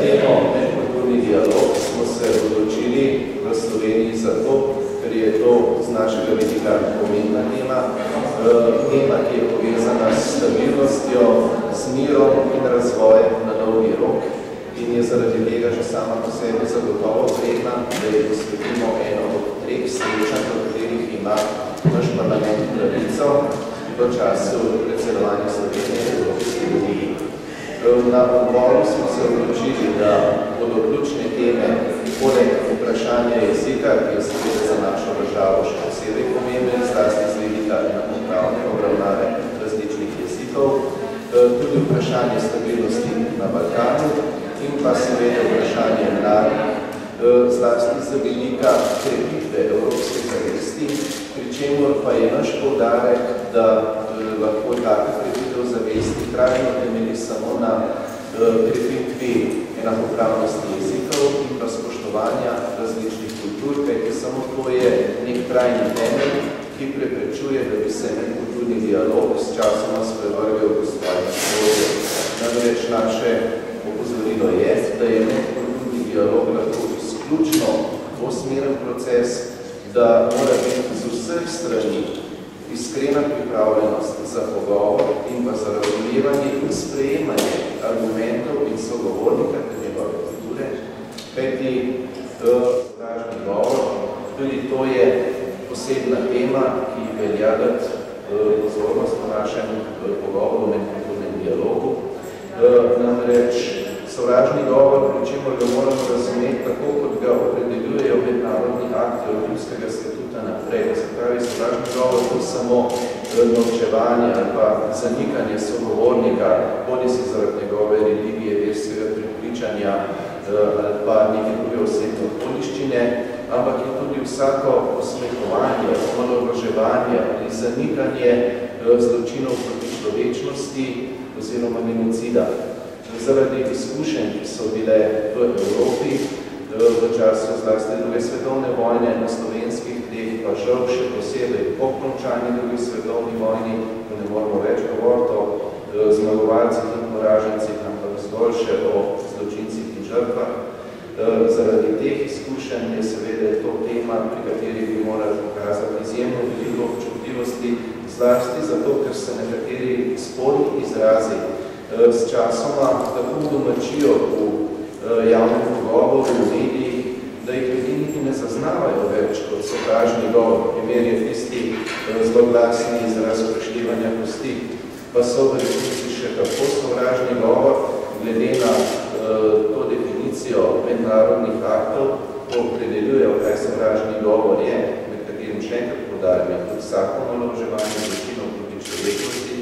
temo medkulturni dialog smo se odločili v Sloveniji zato, ker je to z našega vidika pomembna tema, tema, ki je povezana s stabilnostjo, s mirom in razvojem na dolgi rok in je zaradi tega že sama po sebi zagotovo vredna, da je posvetimo eno od 3 srečanj, v katerih ima naš parlament pravico v času predsedovanja Slovenije v Evropski uniji. Na odboru smo se odločili, da bodo ključne teme poleg vprašanja jezika, ki je seveda za našo državo še posebej pomemben, zlasti z vidika enakopravne obravnave različnih jezikov, tudi vprašanje stabilnosti na Balkanu in pa seveda vprašanje mladih, zlasti z vidika krepitve evropske zavesti, pri čemur pa je naš poudarek, da lahko taka krepitev zavesti trajno temelji samo na krepitvi enakopravnosti jezikov in pa spoštovanja različnih kultur, kajti samo to je nek trajni temelj, ki preprečuje, da bi se medkulturni dialog s časoma sprevrgal v svoje vzvodje. Namreč naše opozorilo je, da je medkulturni dialog lahko izključno dvosmeren proces, da mora biti z vseh strani iskrena pripravljenost za pogovor in pa za razumevanje in sprejemanje argumentov in sogovornika ter njegove kulture, kajti sovražni govor, tudi to je posebna tema, ki velja dati pozornost v našem pogovoru o medkulturnem dialogu. Namreč sovražni govor, pri čemer ga moramo razumeti tako, kot ga opredeljujejo mednarodni akti od Rimskega statuta naprej. Se pravi, sovražni govor ni samo norčevanje ali pa zanikanje sogovornika, bodi si zaradi njegove religije, verskega prepričanja ali pa neke druge osebne okoliščine, ampak je tudi vsako posmehovanje, omalovaževanje ali zanikanje zločinov proti človečnosti oziroma genocida. Zaradi izkušenj, ki so bile v Evropi v času zlasti druge svetovne vojne na slovenskih tleh, pa žal še posebej po končani drugi svetovni vojni, ko ne moramo več govoriti o zmagovalcih in poražencih, ampak zgolj še o zločincih in žrtvah. Zaradi teh izkušenj je seveda to tema, pri kateri bi morali pokazati izjemno veliko občutljivosti, zlasti zato, ker se nekateri sporni izrazi s časoma tako domačijo v javnem pogovoru, v medijih, da jih ljudi niti ne zaznavajo več kot sovražni govor. Primer je tisti zloglasni izraz vprašljivanja kosti, pa so v resnici še kako sovražni govor, glede na to definicijo mednarodnih aktov, ko opredeljujejo, kaj sovražni govor je, med katerim še enkrat poudarjamo, tudi vsako omalovaževanje zločinov proti človečnosti,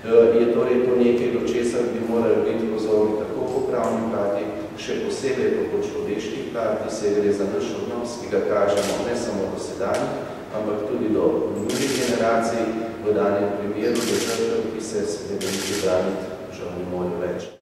je torej to nekaj, do česar bi morali biti pozorni tako po pravni plati, še posebej po človeških plati, se gre za naš odnos, ki ga kažemo ne samo do sedanjih, ampak tudi do mnogih generacij, v danem primeru, da žrtev, ki se spremeniti braniti, žal ne morajo več.